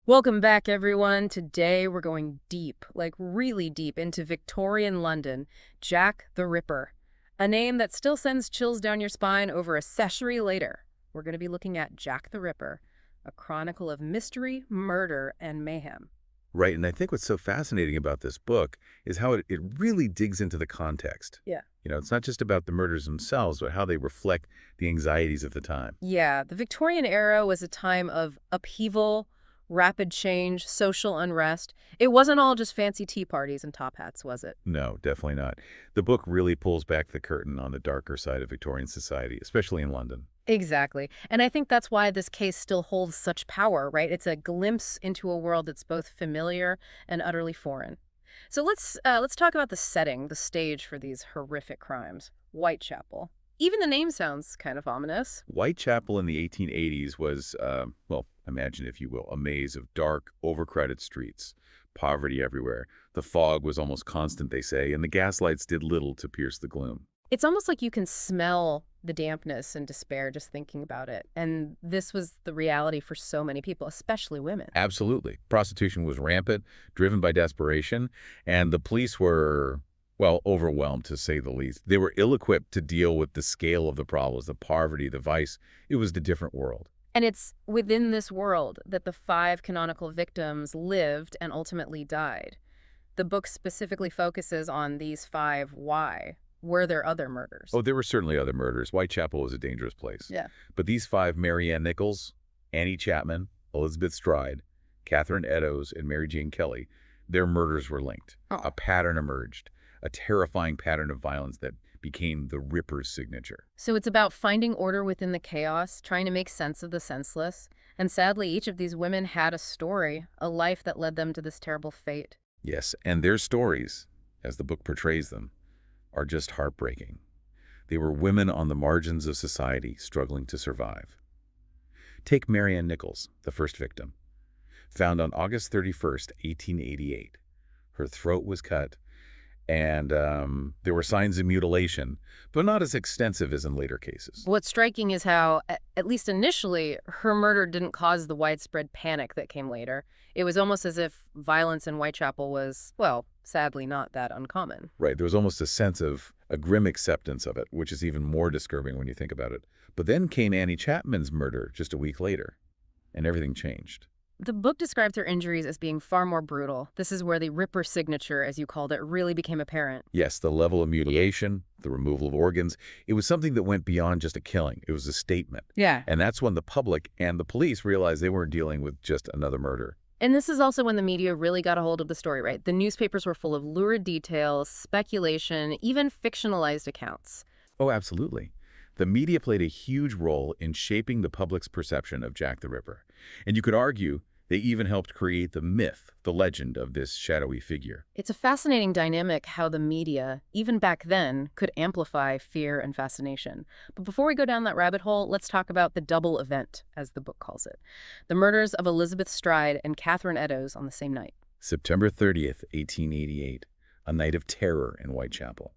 Welcome back, everyone. Today we're going deep, like really deep, into Victorian London. Jack the Ripper. A name that still sends chills down your spine over a century later. We're going to be looking at Jack the Ripper, a chronicle of mystery, murder, and mayhem. Right, and I think what's so fascinating about this book is how it really digs into the context. Yeah. It's not just about the murders themselves, but how they reflect the anxieties of the time. Yeah, the Victorian era was a time of upheaval, rapid change, social unrest. It wasn't all just fancy tea parties and top hats, was it? No, definitely not. The book really pulls back the curtain on the darker side of Victorian society, especially in London. Exactly. And I think that's why this case still holds such power, right? It's a glimpse into a world that's both familiar and utterly foreign. So let's talk about the setting, the stage for these horrific crimes. Whitechapel. Even the name sounds kind of ominous. Whitechapel in the 1880s was, well, imagine if you will, a maze of dark, overcrowded streets, poverty everywhere. The fog was almost constant, they say, and the gaslights did little to pierce the gloom. It's almost like you can smell the dampness and despair just thinking about it. And this was the reality for so many people, especially women. Absolutely. Prostitution was rampant, driven by desperation, and the police were, well, overwhelmed, to say the least. They were ill-equipped to deal with the scale of the problems, the poverty, the vice. It was the different world. And it's within this world that the five canonical victims lived and ultimately died. The book specifically focuses on these five why. Were there other murders? Oh, there were certainly other murders. Whitechapel was a dangerous place. Yeah. But these five, Mary Ann Nichols, Annie Chapman, Elizabeth Stride, Catherine Eddowes, and Mary Jane Kelly, their murders were linked. Oh. A pattern emerged, a terrifying pattern of violence that became the Ripper's signature. So it's about finding order within the chaos, trying to make sense of the senseless. And sadly, each of these women had a story, a life that led them to this terrible fate. Yes, and their stories, as the book portrays them, are just heartbreaking. They were women on the margins of society struggling to survive. Take Mary Ann Nichols, the first victim. Found on August 31st, 1888. Her throat was cut, and there were signs of mutilation, but not as extensive as in later cases. What's striking is how, at least initially, her murder didn't cause the widespread panic that came later. It was almost as if violence in Whitechapel was, well, sadly not that uncommon. Right, there was almost a sense of a grim acceptance of it, which is even more disturbing when you think about it. But then came Annie Chapman's murder just a week later, and everything changed. The book describes her injuries as being far more brutal. This is where the Ripper signature, as you called it, really became apparent. Yes, the level of mutilation, the removal of organs, it was something that went beyond just a killing. It was a statement. Yeah. And that's when the public and the police realized they weren't dealing with just another murder. And this is also when the media really got a hold of the story, right? The newspapers were full of lurid details, speculation, even fictionalized accounts. Oh, absolutely. The media played a huge role in shaping the public's perception of Jack the Ripper. And you could argue they even helped create the myth, the legend of this shadowy figure. It's a fascinating dynamic how the media, even back then, could amplify fear and fascination. But before we go down that rabbit hole, let's talk about the double event, as the book calls it. The murders of Elizabeth Stride and Catherine Eddowes on the same night. September 30th, 1888, a night of terror in Whitechapel.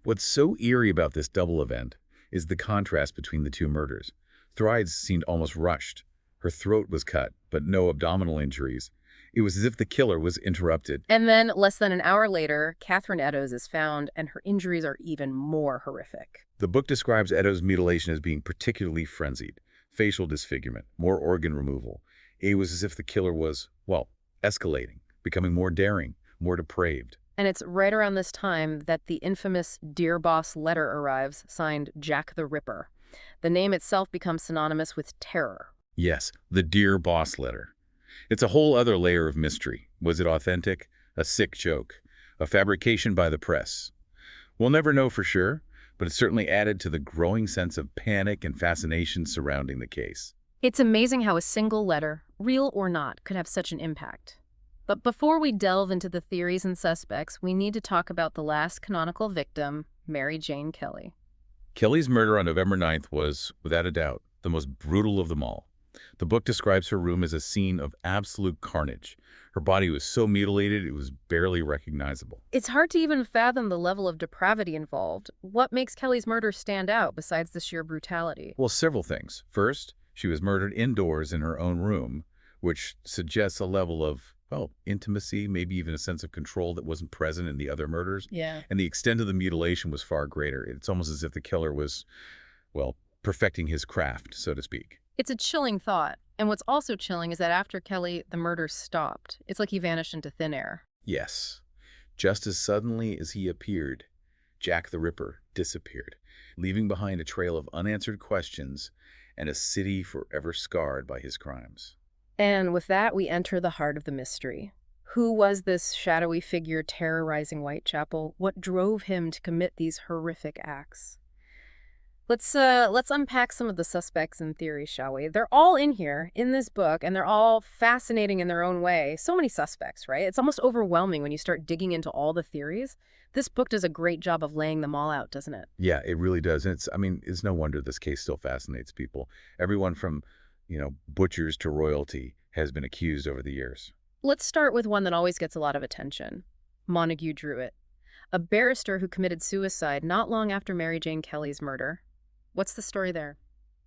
What's so eerie about this double event is the contrast between the two murders. Stride's seemed almost rushed. Her throat was cut, but no abdominal injuries. It was as if the killer was interrupted. And then, less than an hour later, Catherine Eddowes is found, and her injuries are even more horrific. The book describes Eddowes' mutilation as being particularly frenzied. Facial disfigurement, more organ removal. It was as if the killer was, well, escalating, becoming more daring, more depraved. And it's right around this time that the infamous Dear Boss letter arrives, signed Jack the Ripper. The name itself becomes synonymous with terror. Yes, the Dear Boss letter. It's a whole other layer of mystery. Was it authentic? A sick joke? A fabrication by the press? We'll never know for sure, but it certainly added to the growing sense of panic and fascination surrounding the case. It's amazing how a single letter, real or not, could have such an impact. But before we delve into the theories and suspects, we need to talk about the last canonical victim, Mary Jane Kelly. Kelly's murder on November 9th was, without a doubt, the most brutal of them all. The book describes her room as a scene of absolute carnage. Her body was so mutilated it was barely recognizable. It's hard to even fathom the level of depravity involved. What makes Kelly's murder stand out besides the sheer brutality? Well, several things. First, she was murdered indoors in her own room, which suggests a level of, well, intimacy, maybe even a sense of control that wasn't present in the other murders. Yeah. And the extent of the mutilation was far greater. It's almost as if the killer was, well, perfecting his craft, so to speak. It's a chilling thought. And what's also chilling is that after Kelly, the murder stopped. It's like he vanished into thin air. Yes. Just as suddenly as he appeared, Jack the Ripper disappeared, leaving behind a trail of unanswered questions and a city forever scarred by his crimes. And with that, we enter the heart of the mystery. Who was this shadowy figure terrorizing Whitechapel? What drove him to commit these horrific acts? Let's unpack some of the suspects and theories, shall we? They're all in here in this book, and they're all fascinating in their own way. So many suspects, right? It's almost overwhelming when you start digging into all the theories. This book does a great job of laying them all out, doesn't it? Yeah, it really does. And it's no wonder this case still fascinates people. Everyone from, butchers to royalty has been accused over the years. Let's start with one that always gets a lot of attention. Montague Druitt, a barrister who committed suicide not long after Mary Jane Kelly's murder. What's the story there?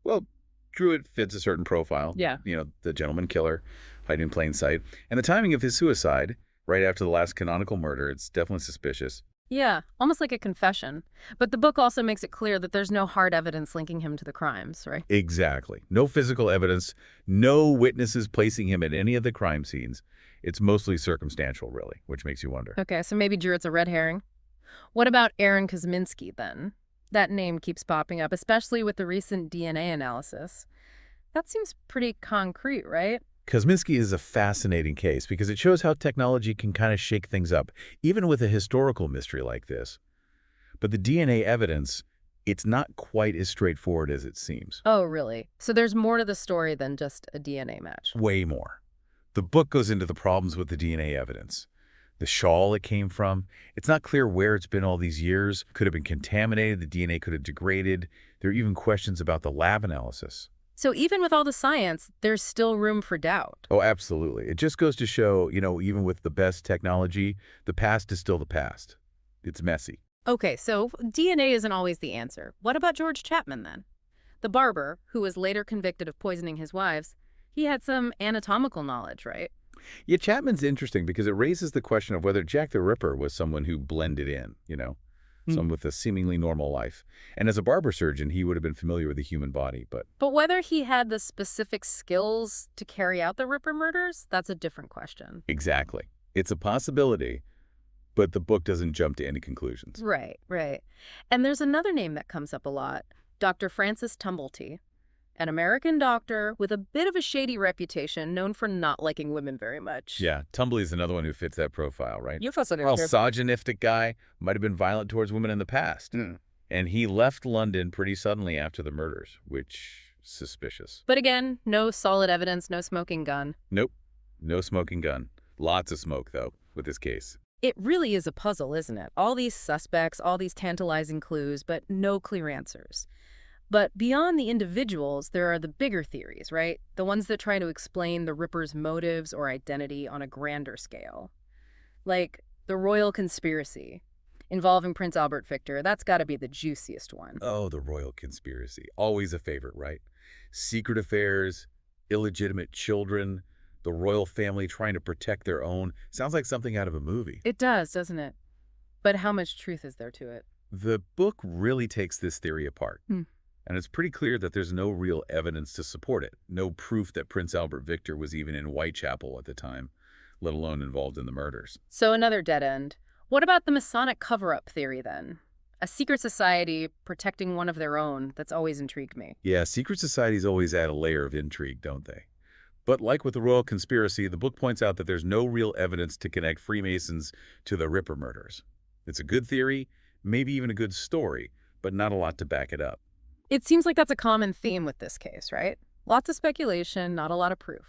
Well, Druitt fits a certain profile. Yeah. The gentleman killer, hiding in plain sight. And the timing of his suicide, right after the last canonical murder, it's definitely suspicious. Yeah, almost like a confession. But the book also makes it clear that there's no hard evidence linking him to the crimes, right? Exactly. No physical evidence, no witnesses placing him at any of the crime scenes. It's mostly circumstantial, really, which makes you wonder. Okay, so maybe Druitt's a red herring. What about Aaron Kosminski, then? That name keeps popping up, especially with the recent DNA analysis. That seems pretty concrete, right? Kosminski is a fascinating case because it shows how technology can kind of shake things up, even with a historical mystery like this. But the DNA evidence, it's not quite as straightforward as it seems. Oh, really? So there's more to the story than just a DNA match. Way more. The book goes into the problems with the DNA evidence. The shawl it came from, it's not clear where it's been all these years. Could have been contaminated, the DNA could have degraded. There are even questions about the lab analysis. So even with all the science, there's still room for doubt. Oh, absolutely. It just goes to show, even with the best technology, the past is still the past. It's messy. Okay, so DNA isn't always the answer. What about George Chapman, then? The barber, who was later convicted of poisoning his wives, he had some anatomical knowledge, right? Yeah, Chapman's interesting because it raises the question of whether Jack the Ripper was someone who blended in, someone with a seemingly normal life. And as a barber surgeon, he would have been familiar with the human body, but... But whether he had the specific skills to carry out the Ripper murders, that's a different question. Exactly. It's a possibility, but the book doesn't jump to any conclusions. Right, right. And there's another name that comes up a lot, Dr. Francis Tumblety, an American doctor with a bit of a shady reputation, known for not liking women very much. Yeah, Tumbly's another one who fits that profile, right? You're fascinating. Well, misogynistic guy, might have been violent towards women in the past. And he left London pretty suddenly after the murders, which is suspicious. But again, no solid evidence, no smoking gun. Nope, no smoking gun. Lots of smoke, though, with this case. It really is a puzzle, isn't it? All these suspects, all these tantalizing clues, but no clear answers. But beyond the individuals, there are the bigger theories, right? The ones that try to explain the Ripper's motives or identity on a grander scale. Like the royal conspiracy involving Prince Albert Victor. That's got to be the juiciest one. Oh, the royal conspiracy. Always a favorite, right? Secret affairs, illegitimate children, the royal family trying to protect their own. Sounds like something out of a movie. It does, doesn't it? But how much truth is there to it? The book really takes this theory apart. And it's pretty clear that there's no real evidence to support it. No proof that Prince Albert Victor was even in Whitechapel at the time, let alone involved in the murders. So another dead end. What about the Masonic cover-up theory, then? A secret society protecting one of their own. That's always intrigued me. Yeah, secret societies always add a layer of intrigue, don't they? But like with the royal conspiracy, the book points out that there's no real evidence to connect Freemasons to the Ripper murders. It's a good theory, maybe even a good story, but not a lot to back it up. It seems like that's a common theme with this case, right? Lots of speculation, not a lot of proof.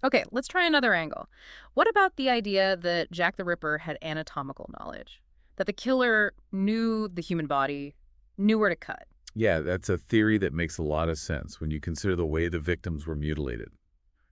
Okay, let's try another angle. What about the idea that Jack the Ripper had anatomical knowledge? That the killer knew the human body, knew where to cut? Yeah, that's a theory that makes a lot of sense when you consider the way the victims were mutilated,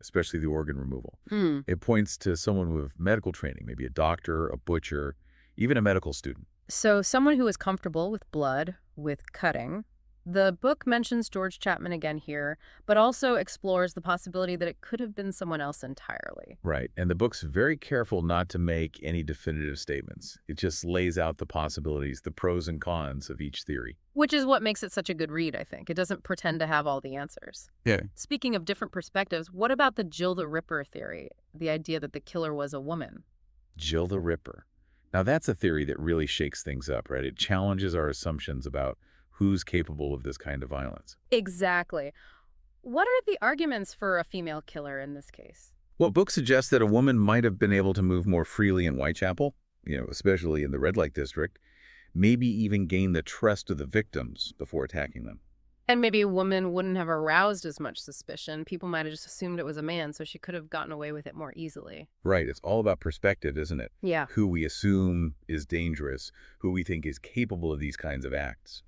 especially the organ removal. It points to someone with medical training, maybe a doctor, a butcher, even a medical student. So someone who is comfortable with blood, with cutting, The book mentions George Chapman again here, but also explores the possibility that it could have been someone else entirely. Right. And the book's very careful not to make any definitive statements. It just lays out the possibilities, the pros and cons of each theory. Which is what makes it such a good read, I think. It doesn't pretend to have all the answers. Yeah. Speaking of different perspectives, what about the Jill the Ripper theory? The idea that the killer was a woman. Jill the Ripper. Now, that's a theory that really shakes things up, right? It challenges our assumptions about who's capable of this kind of violence. Exactly. What are the arguments for a female killer in this case? Well, books suggest that a woman might have been able to move more freely in Whitechapel, especially in the red light district, maybe even gain the trust of the victims before attacking them. And maybe a woman wouldn't have aroused as much suspicion. People might have just assumed it was a man, so she could have gotten away with it more easily. Right. It's all about perspective, isn't it? Yeah. Who we assume is dangerous, who we think is capable of these kinds of acts.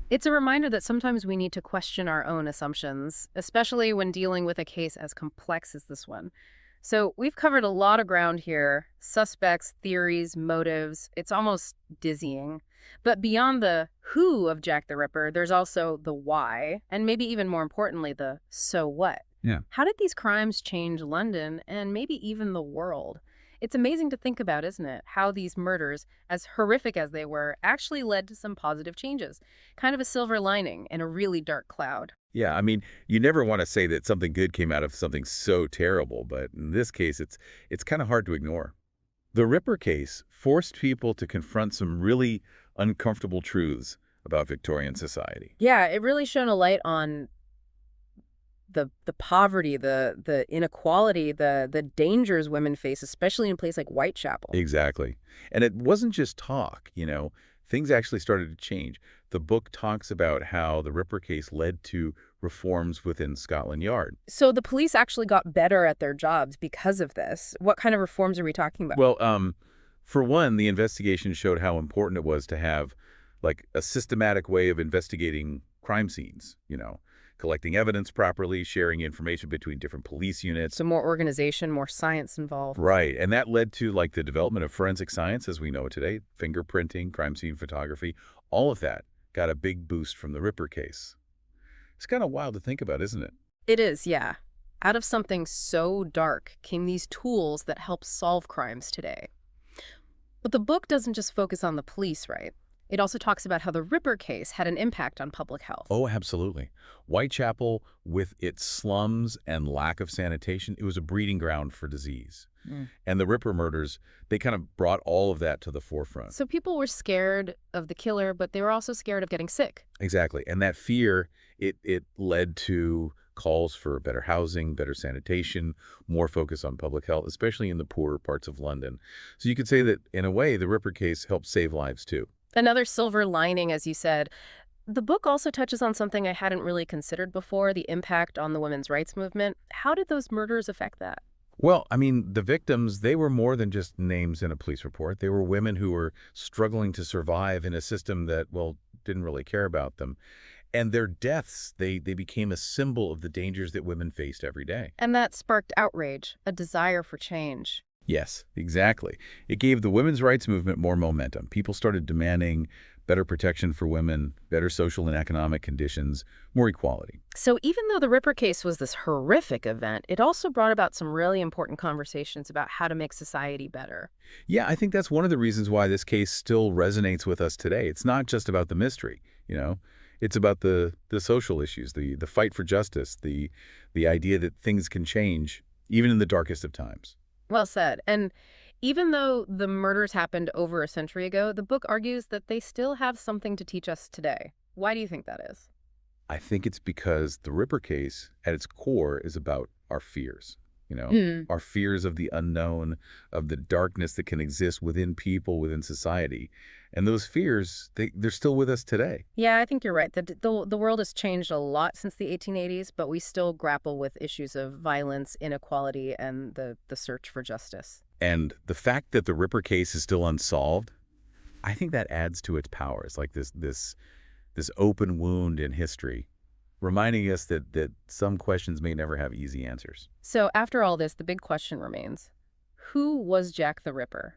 It's a reminder that sometimes we need to question our own assumptions, especially when dealing with a case as complex as this one. So we've covered a lot of ground here: suspects, theories, motives. It's almost dizzying. But beyond the who of Jack the Ripper, there's also the why, and maybe even more importantly, the so what. Yeah. How did these crimes change London and maybe even the world? It's amazing to think about, isn't it? How these murders, as horrific as they were, actually led to some positive changes. Kind of a silver lining in a really dark cloud. Yeah, I mean, you never want to say that something good came out of something so terrible, but in this case, it's kind of hard to ignore. The Ripper case forced people to confront some really uncomfortable truths about Victorian society. Yeah, it really shone a light on the poverty, the inequality, the dangers women face, especially in a place like Whitechapel. Exactly. And it wasn't just talk. Things actually started to change. The book talks about how the Ripper case led to reforms within Scotland Yard. So the police actually got better at their jobs because of this. What kind of reforms are we talking about? Well, for one, the investigation showed how important it was to have like a systematic way of investigating crime scenes, collecting evidence properly, sharing information between different police units. So more organization, more science involved. Right. And that led to like the development of forensic science as we know it today, fingerprinting, crime scene photography, all of that got a big boost from the Ripper case. It's kind of wild to think about, isn't it? It is, yeah. Out of something so dark came these tools that help solve crimes today. But the book doesn't just focus on the police, right? It also talks about how the Ripper case had an impact on public health. Oh, absolutely. Whitechapel, with its slums and lack of sanitation, it was a breeding ground for disease. Mm. And the Ripper murders, they kind of brought all of that to the forefront. So people were scared of the killer, but they were also scared of getting sick. Exactly. And that fear, it led to calls for better housing, better sanitation, more focus on public health, especially in the poorer parts of London. So you could say that, in a way, the Ripper case helped save lives, too. Another silver lining, as you said. The book also touches on something I hadn't really considered before: the impact on the women's rights movement. How did those murders affect that? Well, I mean, the victims, they were more than just names in a police report. They were women who were struggling to survive in a system that, well, didn't really care about them. And their deaths, they became a symbol of the dangers that women faced every day. And that sparked outrage, a desire for change. Yes, exactly. It gave the women's rights movement more momentum. People started demanding better protection for women, better social and economic conditions, more equality. So even though the Ripper case was this horrific event, it also brought about some really important conversations about how to make society better. Yeah, I think that's one of the reasons why this case still resonates with us today. It's not just about the mystery. It's about the social issues, the fight for justice, the idea that things can change, even in the darkest of times. Well said. And even though the murders happened over a century ago, the book argues that they still have something to teach us today. Why do you think that is? I think it's because the Ripper case, at its core, is about our fears. Mm. Our fears of the unknown, of the darkness that can exist within people, within society. And those fears, they're still with us today. Yeah, I think you're right. The world has changed a lot since the 1880s, but we still grapple with issues of violence, inequality, and the search for justice. And the fact that the Ripper case is still unsolved, I think that adds to its power. It's like this open wound in history, reminding us that some questions may never have easy answers. So after all this, the big question remains: who was Jack the Ripper?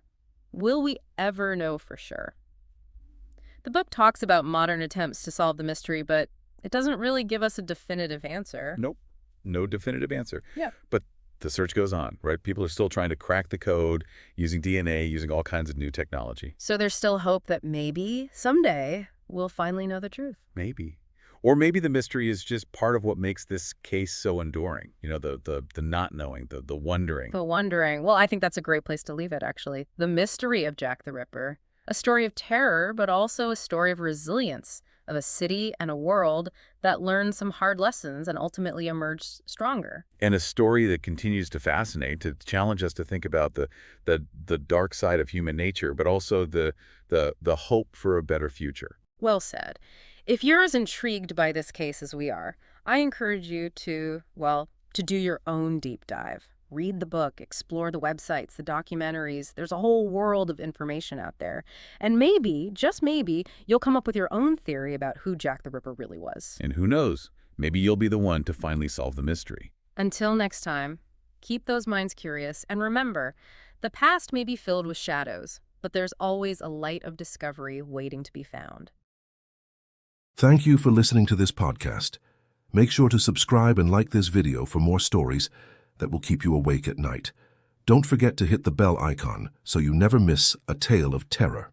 Will we ever know for sure? The book talks about modern attempts to solve the mystery, but It doesn't really give us a definitive answer. Nope, no definitive answer. Yeah. But the search goes on, right? People are still trying to crack the code using DNA, using all kinds of new technology. So there's still hope that maybe someday we'll finally know the truth. Maybe. Or maybe the mystery is just part of what makes this case so enduring. You know, the not knowing, the wondering. The wondering. Well, I think that's a great place to leave it, actually. The mystery of Jack the Ripper. A story of terror, but also a story of resilience, of a city and a world that learned some hard lessons and ultimately emerged stronger. And a story that continues to fascinate, to challenge us to think about the dark side of human nature, but also the hope for a better future. Well said. If you're as intrigued by this case as we are, I encourage you to, well, to do your own deep dive. Read the book, explore the websites, the documentaries. There's a whole world of information out there. And maybe, just maybe, you'll come up with your own theory about who Jack the Ripper really was. And who knows, maybe you'll be the one to finally solve the mystery. Until next time, keep those minds curious, and remember, the past may be filled with shadows, but there's always a light of discovery waiting to be found. Thank you for listening to this podcast. Make sure to subscribe and like this video for more stories that will keep you awake at night. Don't forget to hit the bell icon so you never miss a tale of terror.